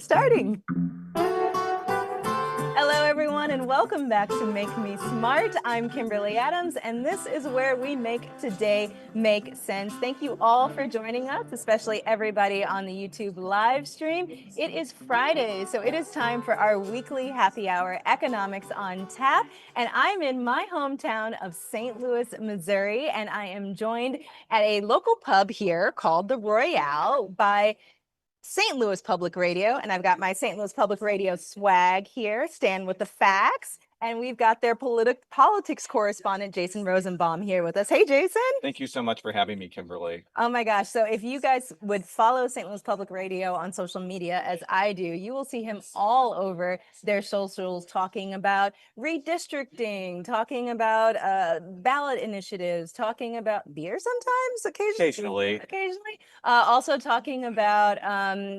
We're starting. Hello, everyone, and welcome back to Make Me Smart. I'm Kimberly Adams, and this is where we make today make sense. Thank you all for joining us, especially everybody on the YouTube live stream. It is Friday, so it is time for our weekly happy hour, Economics on Tap, and I'm in my hometown of St. Louis, Missouri, and I am joined at a local pub here called the Royale by St. Louis Public Radio, and I've got my St. Louis Public Radio swag here, stand with the facts, and we've got their politics correspondent, Jason Rosenbaum, here with us. Hey, Jason. Thank you so much for having me, Kimberly. Oh my gosh. So if you guys would follow St. Louis Public Radio on social media, as I do, you will see him all over their socials talking about redistricting, talking about ballot initiatives, talking about beer sometimes, occasionally. Also talking about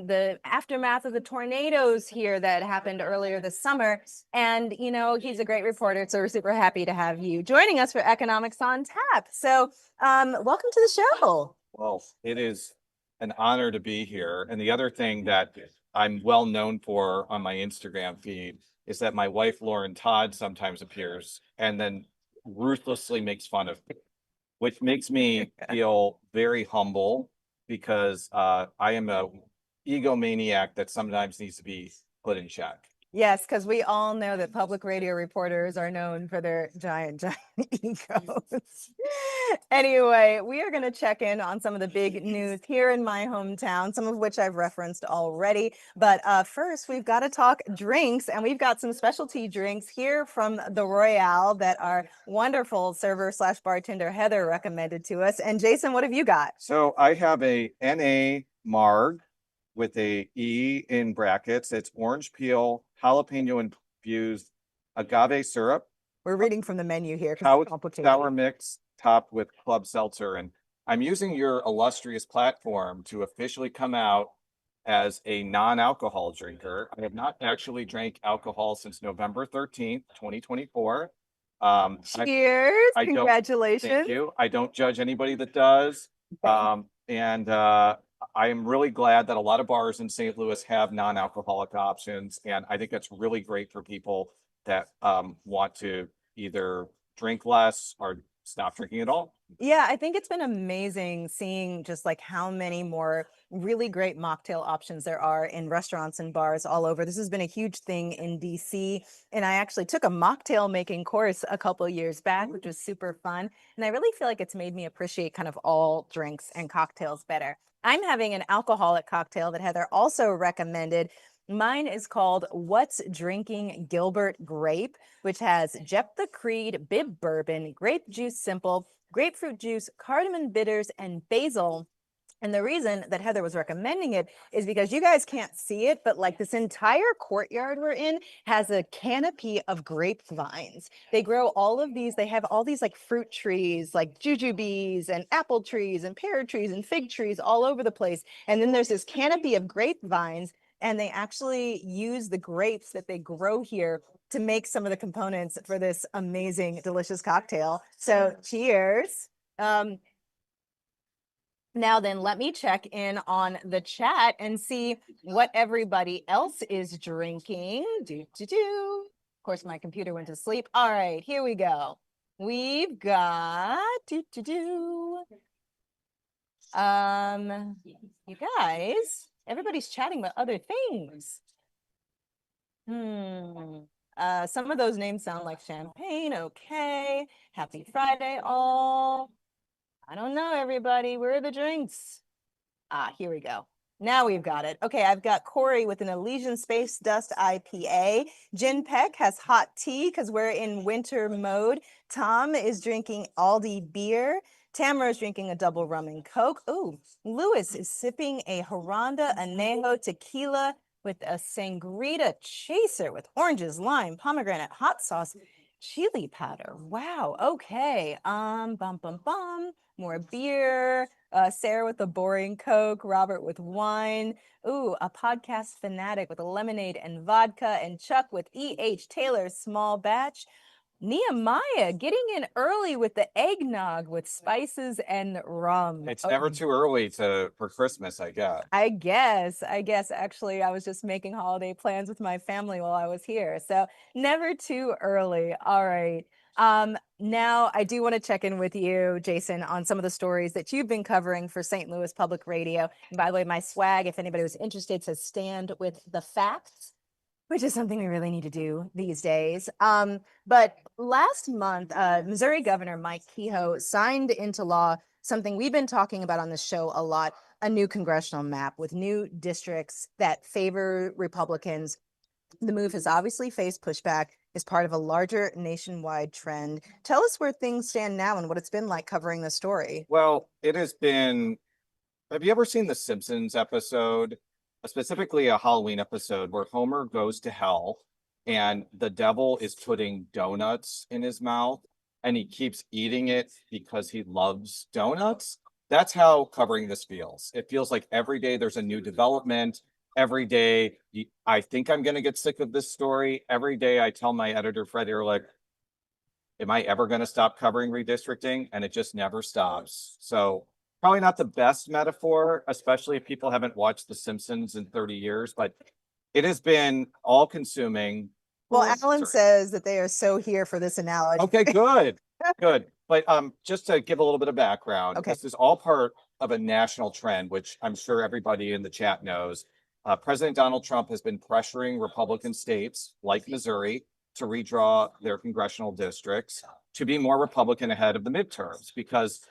the aftermath of the tornadoes here that happened earlier this summer. And, you know, he's a great reporter, so we're super happy to have you joining us for Economics on Tap. So welcome to the show. Well, it is an honor to be here. And the other thing that I'm well known for on my Instagram feed is that my wife, Lauren Todd, sometimes appears and then ruthlessly makes fun of me, which makes me feel very humble because I am a egomaniac that sometimes needs to be put in check. Yes, because we all know that public radio reporters are known for their giant egos. Anyway, we are going to check in on some of the big news here in my hometown, some of which I've referenced already. But first, we've got to talk drinks, and we've got some specialty drinks here from the Royale that our wonderful server/bartender Heather recommended to us. And Jason, what have you got? So I have a NA Marg with a E in brackets. It's orange peel, jalapeno infused agave syrup. We're reading from the menu here. Sour mix topped with club seltzer. And I'm using your illustrious platform to officially come out as a non-alcohol drinker. I have not actually drank alcohol since November 13th, 2024. Cheers. Congratulations. Thank you. I don't judge anybody that does. I am really glad that a lot of bars in St. Louis have non-alcoholic options. And I think that's really great for people that want to either drink less or stop drinking at all. Yeah, I think it's been amazing seeing just like how many more really great mocktail options there are in restaurants and bars all over. This has been a huge thing in DC. And I actually took a mocktail making course a couple of years back, which was super fun. And I really feel like it's made me appreciate kind of all drinks and cocktails better. I'm having an alcoholic cocktail that Heather also recommended. Mine is called What's Drinking Gilbert Grape, which has Jephthah Creed Bib Bourbon, grape juice simple, grapefruit juice, cardamom bitters, and basil. And the reason that Heather was recommending it is because you guys can't see it, but like this entire courtyard we're in has a canopy of grapevines. They grow all of these. They have all these like fruit trees, like jujubes and apple trees and pear trees and fig trees all over the place. And then there's this canopy of grapevines, and they actually use the grapes that they grow here to make some of the components for this amazing, delicious cocktail. So cheers. Now then, let me check in on the chat and see what everybody else is drinking. Of course, my computer went to sleep. All right, here we go. We've got you guys, everybody's chatting about other things. Some of those names sound like champagne. Okay. Happy Friday, all. I don't know, everybody. Where are the drinks? Here we go. Now we've got it. Okay, I've got Corey with an Elysian Space Dust IPA. Jen Peck has hot tea because we're in winter mode. Tom is drinking Aldi beer. Tamara is drinking a double rum and Coke. Ooh, Lewis is sipping a Hiranda Anejo tequila with a Sangrita chaser with oranges, lime, pomegranate, hot sauce, chili powder. Wow. Okay. More beer. Sarah with a boring Coke. Robert with wine. Ooh, a podcast fanatic with a lemonade and vodka. And Chuck with E.H. Taylor's small batch. Nehemiah getting in early with the eggnog with spices and rum. It's Oh, never too early for Christmas, I guess. I guess actually I was just making holiday plans with my family while I was here. So never too early. All right. Now I do want to check in with you, Jason, on some of the stories that you've been covering for St. Louis Public Radio. And by the way, my swag, if anybody was interested, says stand with the facts, which is something we really need to do these days. But last month, Missouri Governor Mike Kehoe signed into law something we've been talking about on the show a lot, a new congressional map with new districts that favor Republicans. The move has obviously faced pushback as part of a larger nationwide trend. Tell us where things stand now and what it's been like covering the story. Well, it has been. Have you ever seen the Simpsons episode, specifically a Halloween episode where Homer goes to hell and the devil is putting donuts in his mouth and he keeps eating it because he loves donuts? That's how covering this feels. It feels like every day there's a new development. Every day, I think I'm going to get sick of this story. Every day I tell my editor, Fred Ehrlich, am I ever going to stop covering redistricting? And it just never stops. So probably not the best metaphor, especially if people haven't watched The Simpsons in 30 years, but it has been all consuming. Well, Alan says that they are so here for this analogy. Okay, good, good. But just to give a little bit of background, Okay. This is all part of a national trend, which I'm sure everybody in the chat knows. President Donald Trump has been pressuring Republican states like Missouri to redraw their congressional districts to be more Republican ahead of the midterms, because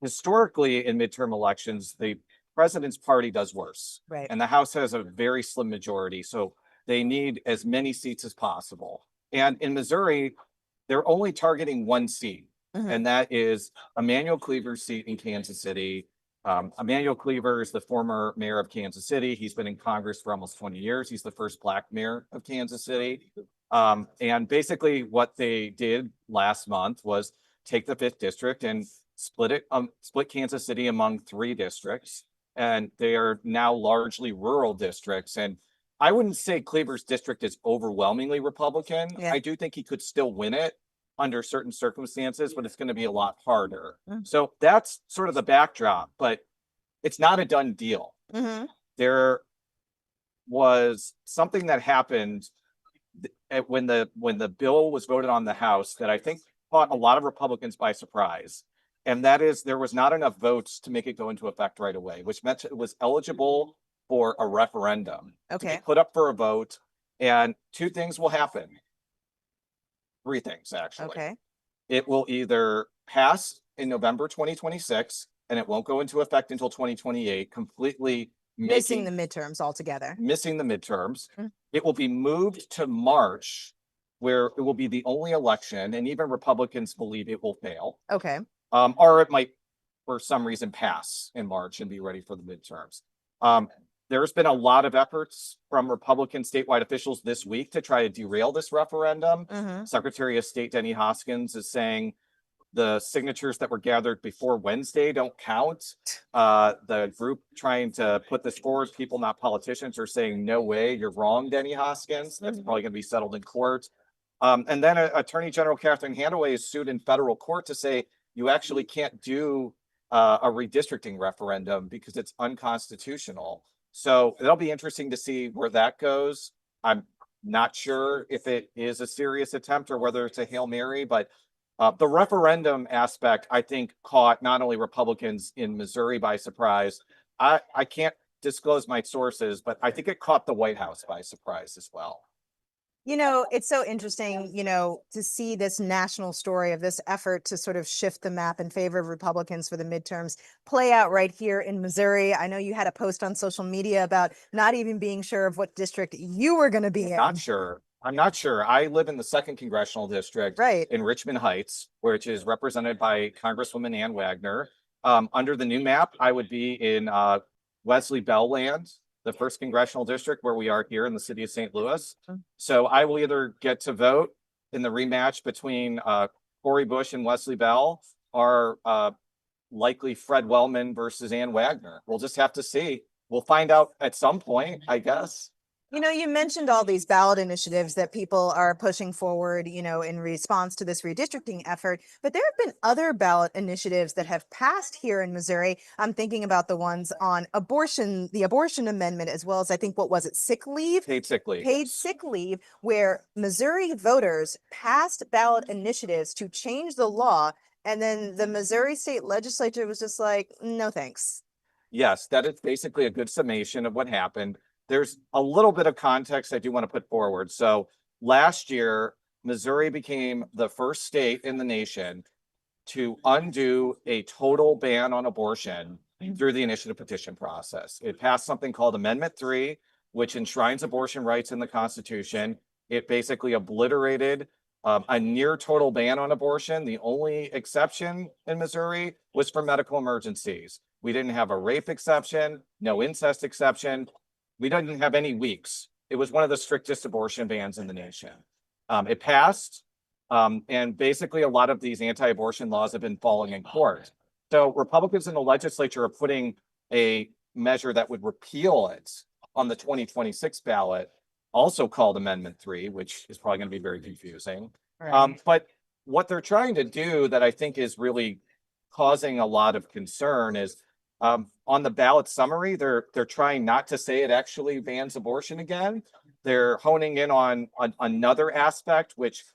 historically in midterm elections, the president's party does worse. Right. And the House has a very slim majority. So they need as many seats as possible. And in Missouri, they're only targeting one seat, and that is Emmanuel Cleaver's seat in Kansas City. Emmanuel Cleaver is the former mayor of Kansas City. He's been in Congress for almost 20 years. He's the first Black mayor of Kansas City. And basically what they did last month was take the 5th district and split Kansas City among 3 districts. And they are now largely rural districts. And I wouldn't say Cleaver's district is overwhelmingly Republican. Yeah. I do think he could still win it under certain circumstances, but it's going to be a lot harder. So that's sort of the backdrop, but it's not a done deal. There was something that happened when the bill was voted on the House that I think caught a lot of Republicans by surprise. And that is, there was not enough votes to make it go into effect right away, which meant it was eligible for a referendum to be put up for a vote. And 2 things will happen. 3 things, actually. Okay. It will either pass in November 2026, and it won't go into effect until 2028, completely Missing the midterms altogether. missing the midterms. It will be moved to March, where it will be the only election, and even Republicans believe it will fail. Okay. Or it might, for some reason, pass in March and be ready for the midterms. There's been a lot of efforts from Republican statewide officials this week to try to derail this referendum. Secretary of State Denny Hoskins is saying the signatures that were gathered before Wednesday don't count. The group trying to put this forward, People Not Politicians, are saying, no way, you're wrong, Denny Hoskins. That's probably going to be settled in court. And then Attorney General Catherine Handaway is sued in federal court to say you actually can't do a redistricting referendum because it's unconstitutional. So it'll be interesting to see where that goes. I'm not sure if it is a serious attempt or whether it's a Hail Mary, but the referendum aspect, I think, caught not only Republicans in Missouri by surprise. I can't disclose my sources, but I think it caught the White House by surprise as well. You know, it's so interesting, to see this national story of this effort to sort of shift the map in favor of Republicans for the midterms play out right here in Missouri. I know you had a post on social media about not even being sure of what district you were going to be in. Not sure. I'm not sure. I live in the 2nd congressional district in Richmond Heights, which is represented by Congresswoman Ann Wagner. Under the new map, I would be in Wesley Bell land, the 1st congressional district where we are here in the city of St. Louis. So I will either get to vote in the rematch between Cori Bush and Wesley Bell, or likely Fred Wellman versus Ann Wagner. We'll just have to see. We'll find out at some point, I guess. You know, you mentioned all these ballot initiatives that people are pushing forward, you know, in response to this redistricting effort. But there have been other ballot initiatives that have passed here in Missouri. I'm thinking about the ones on abortion, the abortion amendment, as well as I think, what was it, sick leave? Paid sick leave. Paid sick leave, where Missouri voters passed ballot initiatives to change the law. And then the Missouri state legislature was just like, no, thanks. Yes, that is basically a good summation of what happened. There's a little bit of context I do want to put forward. So last year, Missouri became the first state in the nation to undo a total ban on abortion through the initiative petition process. It passed something called Amendment 3, which enshrines abortion rights in the Constitution. It basically obliterated a near total ban on abortion. The only exception in Missouri was for medical emergencies. We didn't have a rape exception, no incest exception. We didn't have any weeks. It was one of the strictest abortion bans in the nation. It passed, and basically a lot of these anti-abortion laws have been falling in court. So Republicans in the legislature are putting a measure that would repeal it on the 2026 ballot, also called Amendment 3, which is probably going to be very confusing. Right. But what they're trying to do that I think is really causing a lot of concern is on the ballot summary, they're trying not to say it actually bans abortion again. They're honing in on another aspect, which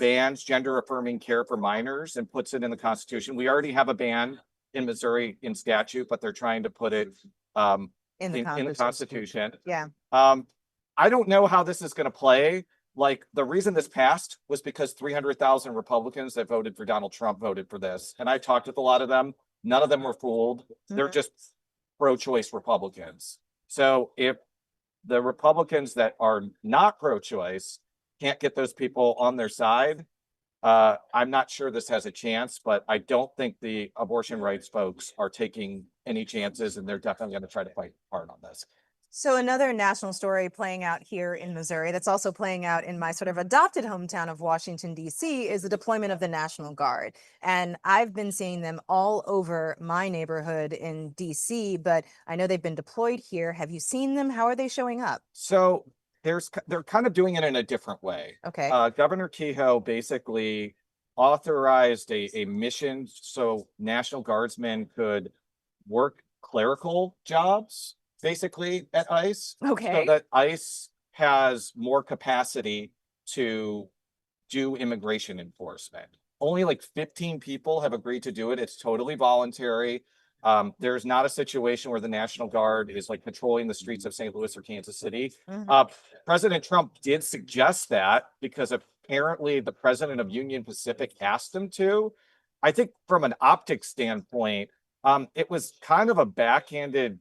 bans gender affirming care for minors and puts it in the Constitution. We already have a ban in Missouri in statute, but they're trying to put it in the Constitution. Yeah. I don't know how this is going to play. Like, the reason this passed was because 300,000 Republicans that voted for Donald Trump voted for this. And I talked with a lot of them. None of them were fooled. They're just pro-choice Republicans. So if the Republicans that are not pro-choice can't get those people on their side, I'm not sure this has a chance, but I don't think the abortion rights folks are taking any chances, and they're definitely going to try to fight hard on this. So another national story playing out here in Missouri that's also playing out in my sort of adopted hometown of Washington, D.C. is the deployment of the National Guard. And I've been seeing them all over my neighborhood in D.C., but I know they've been deployed here. Have you seen them? How are they showing up? So they're kind of doing it in a different way. Okay. Governor Kehoe basically authorized a mission so National Guardsmen could work clerical jobs basically at ICE. Okay. So that ICE has more capacity to do immigration enforcement. Only like 15 people have agreed to do it. It's totally voluntary. There's not a situation where the National Guard is like patrolling the streets of St. Louis or Kansas City. President Trump did suggest that because apparently the president of Union Pacific asked him to. I think from an optics standpoint, it was kind of a backhanded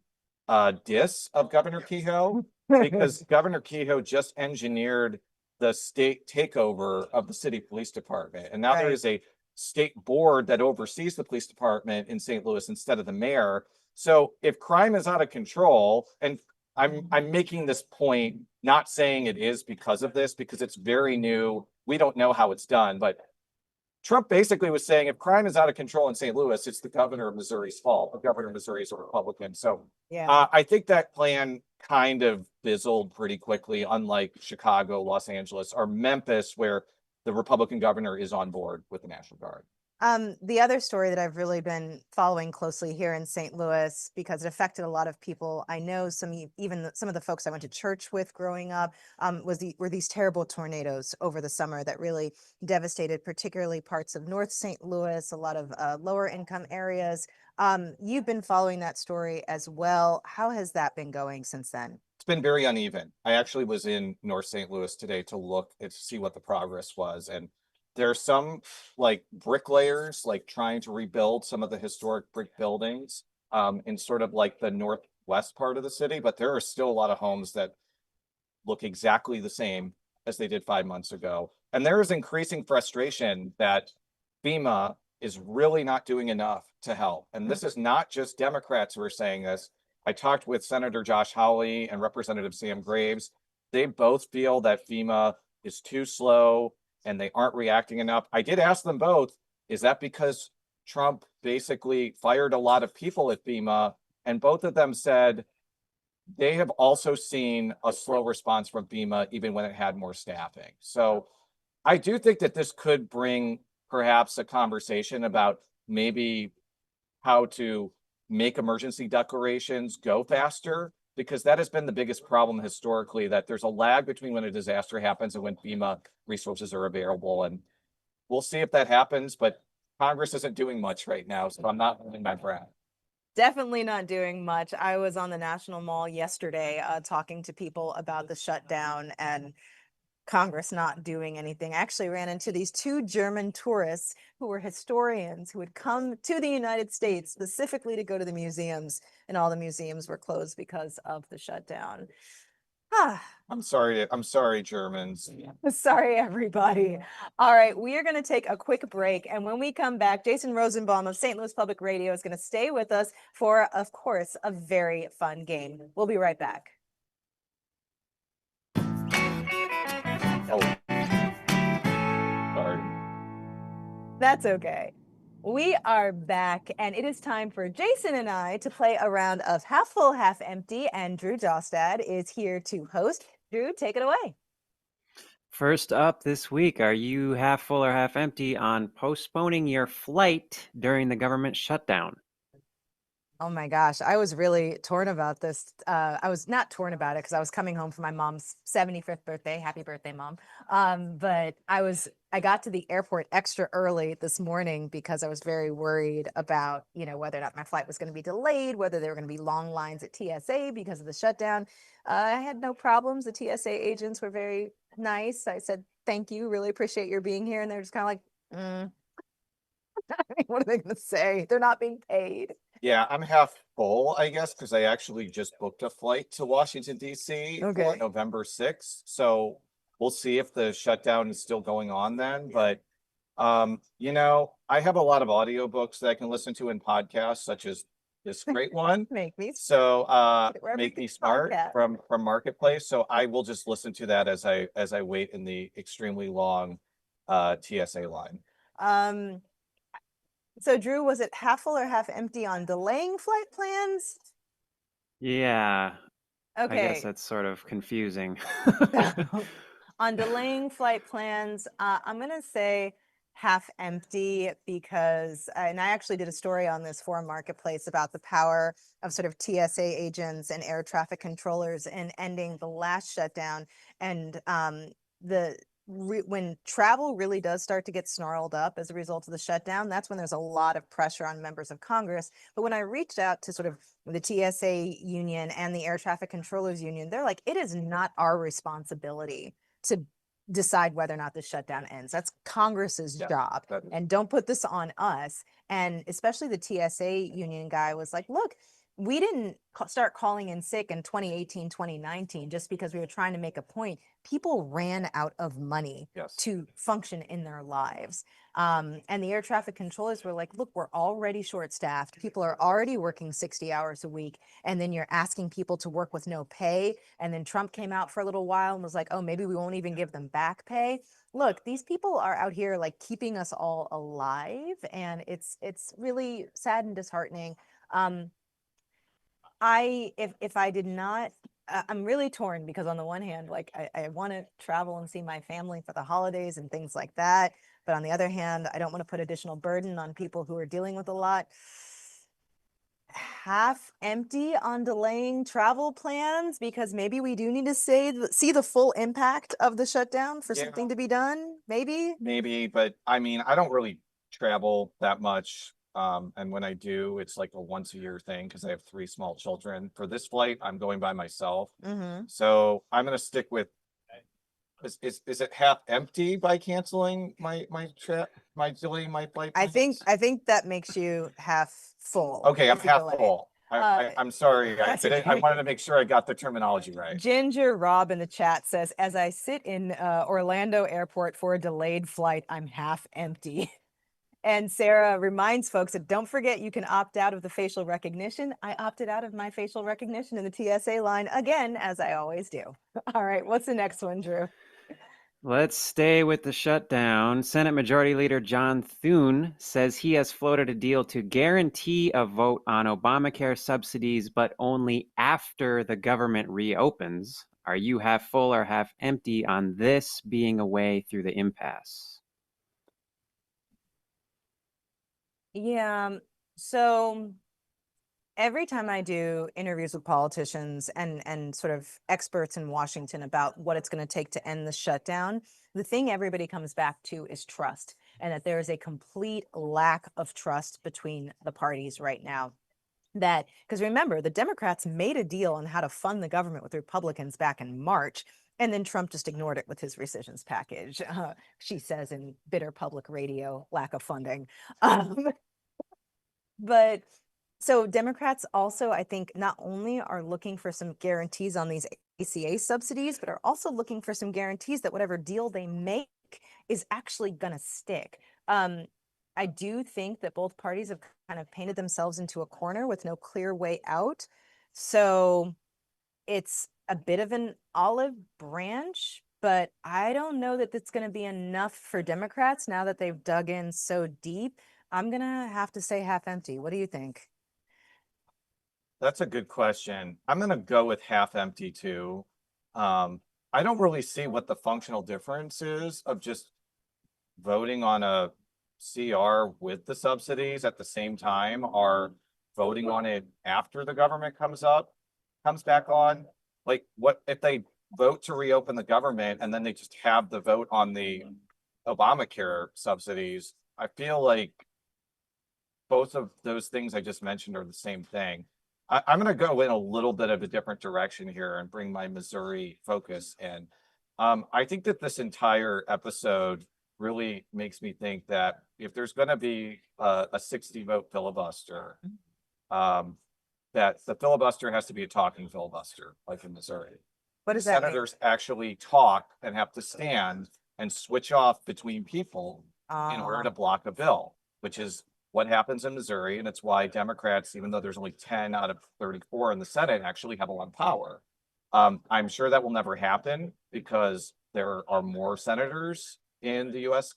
diss of Governor Kehoe because Governor Kehoe just engineered the state takeover of the city police department. And now there is a state board that oversees the police department in St. Louis instead of the mayor. So if crime is out of control, and I'm making this point, not saying it is because of this, because it's very new. We don't know how it's done, but Trump basically was saying if crime is out of control in St. Louis, it's the governor of Missouri's fault. The governor of Missouri is a Republican. So I think that plan kind of fizzled pretty quickly, unlike Chicago, Los Angeles, or Memphis, where the Republican governor is on board with the National Guard. The other story that I've really been following closely here in St. Louis, because it affected a lot of people I know, even some of the folks I went to church with growing up, were these terrible tornadoes over the summer that really devastated particularly parts of North St. Louis, a lot of lower income areas. You've been following that story as well. How has that been going since then? It's been very uneven. I actually was in North St. Louis today to look and see what the progress was, and there's some like bricklayers like trying to rebuild some of the historic brick buildings in sort of like the northwest part of the city, but there are still a lot of homes that look exactly the same as they did 5 months ago. And there is increasing frustration that FEMA is really not doing enough to help. And this is not just Democrats who are saying this. I talked with Senator Josh Hawley and Representative Sam Graves. They both feel that FEMA is too slow and they aren't reacting enough. I did ask them both, is that because Trump basically fired a lot of people at FEMA? And both of them said, they have also seen a slow response from FEMA even when it had more staffing. So I do think that this could bring perhaps a conversation about maybe how to make emergency declarations go faster, because that has been the biggest problem historically, that there's a lag between when a disaster happens and when FEMA resources are available. And we'll see if that happens, but Congress isn't doing much right now, so I'm not holding my breath. Definitely not doing much. I was on the National Mall yesterday, talking to people about the shutdown and Congress not doing anything. I actually ran into these two German tourists who were historians who had come to the United States specifically to go to the museums, and all the museums were closed because of the shutdown. Ah, I'm sorry, Germans. sorry, everybody. All right, we are going to take a quick break. And when we come back, Jason Rosenbaum of St. Louis Public Radio is going to stay with us for, of course, a very fun game. We'll be right back. Oh, sorry. That's okay. We are back, and it is time for Jason and I to play a round of half full, half empty, and Drew Dostad is here to host. Drew, take it away. First up this week, are you half full or half empty on postponing your flight during the government shutdown? Oh my gosh, I was really torn about this. I was not torn about it because I was coming home from my mom's 75th birthday. Happy birthday, Mom. But I got to the airport extra early this morning because I was very worried about, whether or not my flight was going to be delayed, whether there were going to be long lines at TSA because of the shutdown. I had no problems. The TSA agents were very nice. I said, thank you, really appreciate your being here. And they're just kind of like, what are they going to say? They're not being paid. Yeah, I'm half full, I guess, because I actually just booked a flight to Washington, D.C. for Okay. November 6th. So we'll see if the shutdown is still going on then. But I have a lot of audiobooks that I can listen to in podcasts, such as this great one. Make me So wherever Make you Me get Smart podcast. from Marketplace. So I will just listen to that as I wait in the extremely long TSA line. So Drew, was it half full or half empty on delaying flight plans? Yeah, I guess Okay. that's sort of confusing. On delaying flight plans, I'm going to say half empty because, and I actually did a story on this for Marketplace about the power of sort of TSA agents and air traffic controllers in ending the last shutdown. And when travel really does start to get snarled up as a result of the shutdown, that's when there's a lot of pressure on members of Congress. But when I reached out to sort of the TSA union and the air traffic controllers union, they're like, it is not our responsibility to decide whether or not the shutdown ends. That's Congress's job. And don't put this on us. And especially the TSA union guy was like, look, we didn't start calling in sick in 2018, 2019, just because we were trying to make a point. People ran out of money to function in their lives. And the air traffic controllers were like, look, we're already short staffed. People are already working 60 hours a week. And then you're asking people to work with no pay. And then Trump came out for a little while and was like, oh, maybe we won't even give them back pay. Look, these people are out here like keeping us all alive. And it's really sad and disheartening. If I did not, I'm really torn because on the one hand, like I want to travel and see my family for the holidays and things like that. But on the other hand, I don't want to put additional burden on people who are dealing with a lot. Half empty on delaying travel plans because maybe we do need to see the full impact of the shutdown for something to be done. Maybe, but I mean, I don't really travel that much. And when I do, it's like a once a year thing because I have 3 small children. For this flight, I'm going by myself. So I'm going to stick with, is it half empty by canceling my trip, delaying my flight? I think that makes you half full. Okay, I'm half full. I'm sorry. I okay. wanted to make sure I got the terminology right. Ginger Rob in the chat says, as I sit in Orlando airport for a delayed flight, I'm half empty. And Sarah reminds folks that don't forget you can opt out of the facial recognition. I opted out of my facial recognition in the TSA line again, as I always do. All right, what's the next one, Drew? Let's stay with the shutdown. Senate Majority Leader John Thune says he has floated a deal to guarantee a vote on Obamacare subsidies, but only after the government reopens. Are you half full or half empty on this being a way through the impasse? Yeah. So every time I do interviews with politicians and sort of experts in Washington about what it's going to take to end the shutdown, the thing everybody comes back to is trust, and that there is a complete lack of trust between the parties right now. That, because remember, the Democrats made a deal on how to fund the government with Republicans back in March, and then Trump just ignored it with his rescissions package. She says in bitter public radio, lack of funding. Um, but so Democrats also, I think, not only are looking for some guarantees on these ACA subsidies, but are also looking for some guarantees that whatever deal they make is actually going to stick. I do think that both parties have kind of painted themselves into a corner with no clear way out. So it's a bit of an olive branch, but I don't know that it's going to be enough for Democrats now that they've dug in so deep. I'm going to have to say half empty. What do you think? That's a good question. I'm gonna go with half empty too. I don't really see what the functional difference is of just voting on a CR with the subsidies at the same time, or voting on it after the government comes back on. Like, what if they vote to reopen the government and then they just have the vote on the Obamacare subsidies? I feel like both of those things I just mentioned are the same thing. I'm going to go in a little bit of a different direction here and bring my Missouri focus in. I think that this entire episode really makes me think that if there's going to be a 60 vote filibuster, that the filibuster has to be a talking filibuster, like in Missouri. What does that mean? Senators actually talk and have to stand and switch off between people in order to block a bill, which is what happens in Missouri. And it's why Democrats, even though there's only 10 out of 34 in the Senate, actually have a lot of power. I'm sure that will never happen because there are more senators in the US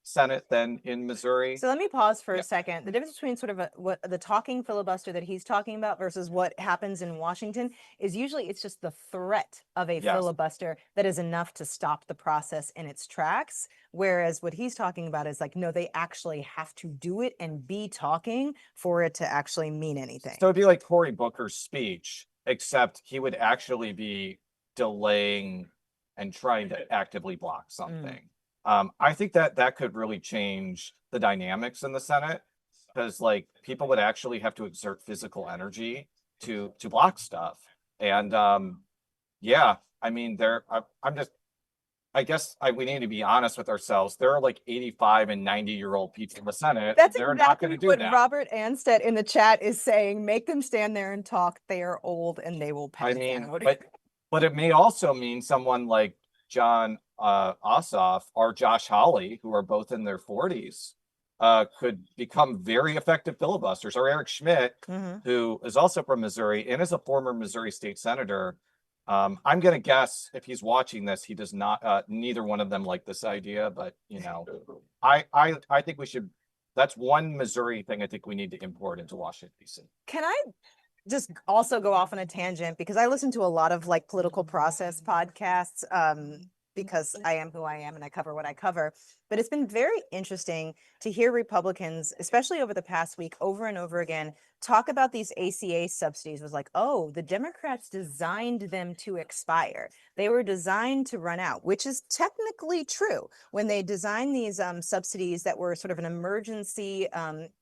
Senate than in Missouri. So let me pause for a second. The difference between sort of what the talking filibuster that he's talking about versus what happens in Washington is usually it's just the threat of a Yes. filibuster that is enough to stop the process in its tracks. Whereas what he's talking about is like, no, they actually have to do it and be talking for it to actually mean anything. So it'd be like Cory Booker's speech, except he would actually be delaying and trying to actively block something. I think that that could really change the dynamics in the Senate, because like people would actually have to exert physical energy to block stuff. And yeah, I mean, I guess we need to be honest with ourselves. There are like 85 and 90-year-old people in the Senate. That's They're not exactly going to do what that. Robert Anstead in the chat is saying. Make them stand there and talk. They are old and they will pass I mean, out. but it may also mean someone like John Ossoff or Josh Hawley, who are both in their 40s, could become very effective filibusters, or Eric Schmidt, who is also from Missouri and is a former Missouri state senator. I'm going to guess if he's watching this, he does not, neither one of them like this idea, but you know, I think we should, that's one Missouri thing I think we need to import into Washington, D.C. Can I just also go off on a tangent, because I listen to a lot of like political process podcasts, because I am who I am and I cover what I cover. But it's been very interesting to hear Republicans, especially over the past week, over and over again, talk about these ACA subsidies. Was like, oh, the Democrats designed them to expire. They were designed to run out, which is technically true. When they designed these subsidies that were sort of an emergency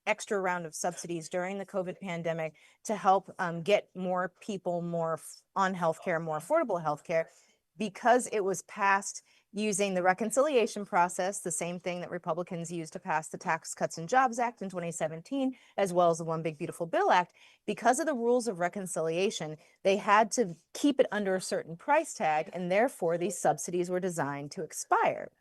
extra round of subsidies during the COVID pandemic to help get more people on healthcare, more affordable healthcare, because it was passed using the reconciliation process, the same thing that Republicans used to pass the Tax Cuts and Jobs Act in 2017, as well as the One Big Beautiful Bill Act. Because of the rules of reconciliation, they had to keep it under a certain price tag, and therefore these subsidies were designed to expire.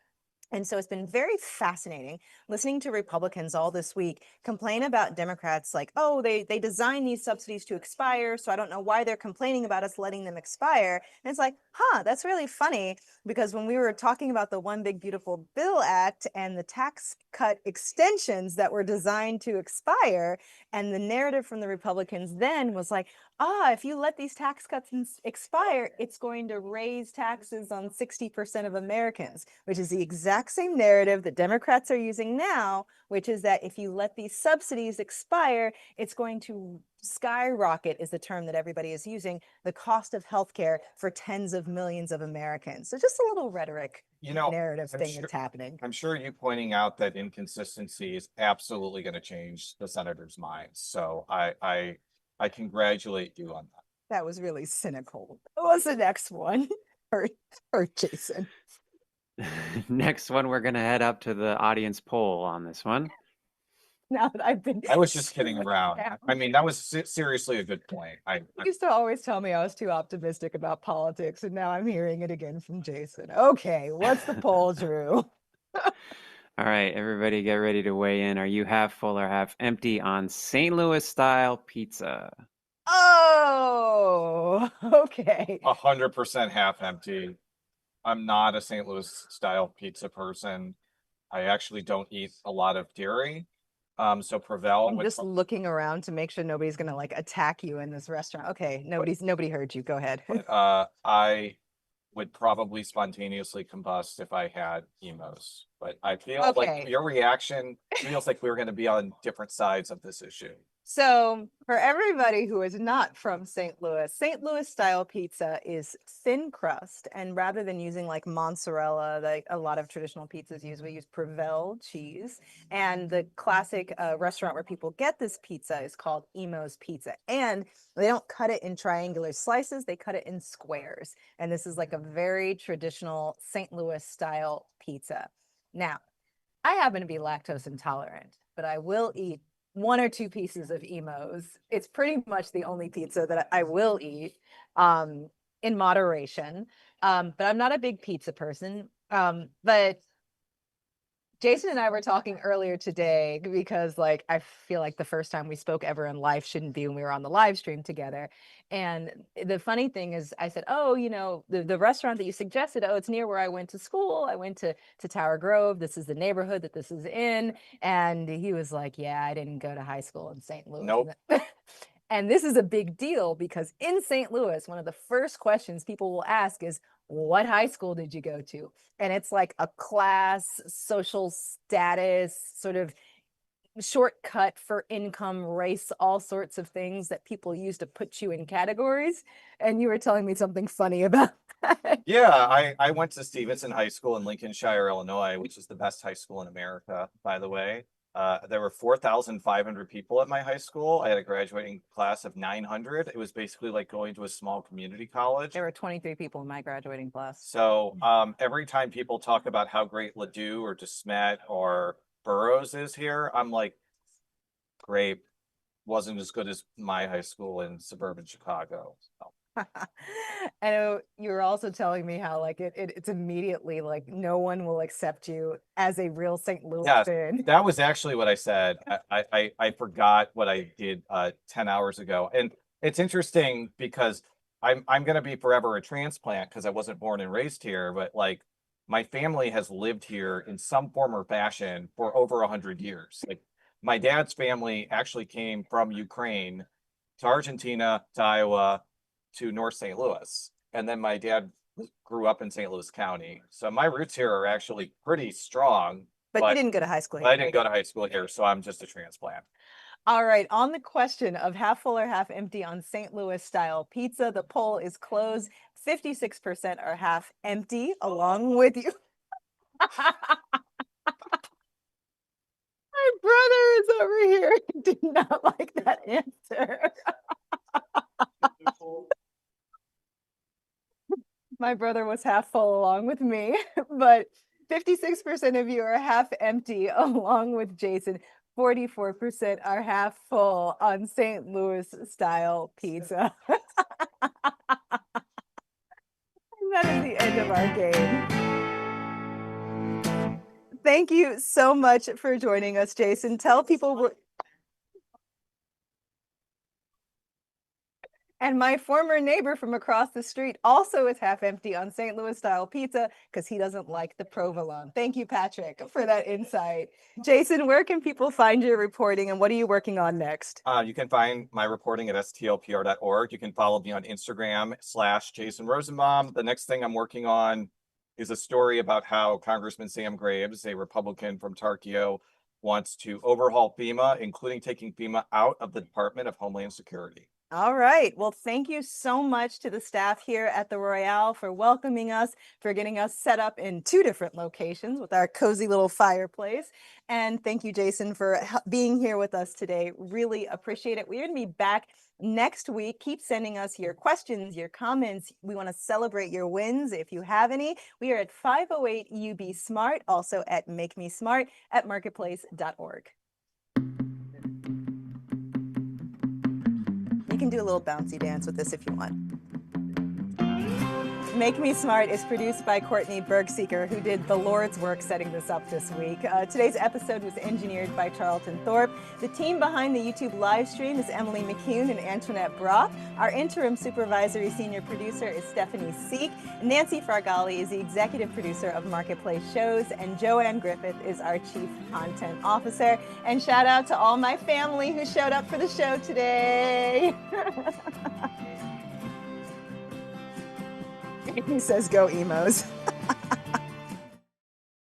And so it's been very fascinating listening to Republicans all this week complain about Democrats like, oh, they designed these subsidies to expire, so I don't know why they're complaining about us letting them expire. And it's like, huh, that's really funny, because when we were talking about the One Big Beautiful Bill Act and the tax cut extensions that were designed to expire, and the narrative from the Republicans then was like, if you let these tax cuts expire, it's going to raise taxes on 60% of Americans, which is the exact same narrative that Democrats are using now, which is that if you let these subsidies expire, it's going to skyrocket, is the term that everybody is using, the cost of healthcare for tens of millions of Americans. So just a little rhetoric narrative thing that's happening. I'm sure you pointing out that inconsistency is absolutely going to change the senators' minds. So I congratulate you on that. That was really cynical. What was the next one? or Jason? Next one, we're going to head up to the audience poll on this one. Now that I've been, I was just kidding around. down. I mean, that was seriously a good point. You used to always tell me I was too optimistic about politics, and now I'm hearing it again from Jason. Okay, what's the poll, Drew? All right, everybody get ready to weigh in. Are you half full or half empty on St. Louis style pizza? Oh, okay. 100% half empty. I'm not a St. Louis style pizza person. I actually don't eat a lot of dairy. So Prevail. I'm just looking around to make sure nobody's gonna like attack you in this restaurant. Okay, nobody heard you. Go ahead. I would probably spontaneously combust if I had emos, but I feel like your reaction feels like we're going to be on different sides of this issue. So for everybody who is not from St. Louis style pizza is thin crust. And rather than using like mozzarella, like a lot of traditional pizzas use, we use Prevail cheese. And the classic restaurant where people get this pizza is called Emo's Pizza. And they don't cut it in triangular slices, they cut it in squares. And this is like a very traditional St. Louis style pizza. Now, I happen to be lactose intolerant, but I will eat 1 or 2 pieces of Emo's. It's pretty much the only pizza that I will eat in moderation. But I'm not a big pizza person. But Jason and I were talking earlier today because like I feel like the first time we spoke ever in life shouldn't be when we were on the live stream together. And the funny thing is I said, oh, you know, the restaurant that you suggested, oh, it's near where I went to school. I went to Tower Grove. This is the neighborhood that this is in. And he was like, yeah, I didn't go to high school in St. Louis. Nope. And this is a big deal because in St. Louis, one of the first questions people will ask is, what high school did you go to? And it's like a class, social status, sort of shortcut for income, race, all sorts of things that people use to put you in categories. And you were telling me something funny about that. Yeah, I went to Stevenson High School in Lincolnshire, Illinois, which is the best high school in America, by the way. There were 4,500 people at my high school. I had a graduating class of 900. It was basically like going to a small community college. There were 23 people in my graduating class. So every time people talk about how great Ladue or DeSmet or Burroughs is here, I'm like, great. Wasn't as good as my high school in suburban Chicago. So. I know you were also telling me how like it's immediately like no one will accept you as a real St. Louisan. Yeah, that was actually what I said. I forgot what I did 10 hours ago. And it's interesting because I'm going to be forever a transplant because I wasn't born and raised here, but like my family has lived here in some form or fashion for over 100 years. Like my dad's family actually came from Ukraine to Argentina, to Iowa, to North St. Louis. And then my dad grew up in St. Louis County. So my roots here are actually pretty strong. But you didn't go to high school here. I didn't go to high school here, so I'm just a transplant. All right, on the question of half full or half empty on St. Louis style pizza, the poll is closed. 56% are half empty, along with you. My brother is over here. Did not like that answer. My brother was half full along with me, but 56% of you are half empty along with Jason. 44% are half full on St. Louis style pizza. And that is the end of our game. thank you so much for joining us, Jason. Tell people and my former neighbor from across the street also is half empty on St. Louis style pizza because he doesn't like the provolone. Thank you, Patrick, for that insight. Jason, where can people find your reporting and what are you working on next? You can find my reporting at stlpr.org. You can follow me on Instagram /Jason Rosenbaum. The next thing I'm working on is a story about how Congressman Sam Graves, a Republican from Tarkio, wants to overhaul FEMA, including taking FEMA out of the Department of Homeland Security. All right. Well, thank you so much to the staff here at the Royale for welcoming us, for getting us set up in 2 different locations with our cozy little fireplace. And thank you, Jason, for being here with us today. Really appreciate it. We're going to be back next week. Keep sending us your questions, your comments. We want to celebrate your wins if you have any. We are at 508 UB Smart, also at Make Me Smart at marketplace.org. You can do a little bouncy dance with this if you want. Make Me Smart is produced by Courtney Bergseeker, who did the Lord's work setting this up this week. Today's episode was engineered by Charlton Thorpe. The team behind the YouTube live stream is Emily McCune and Antoinette Brock. Our interim supervisory senior producer is Stephanie Seek. Nancy Fargali is the executive producer of Marketplace Shows, and Joanne Griffith is our chief content officer. And shout out to all my family who showed up for the show today. He says, go emos.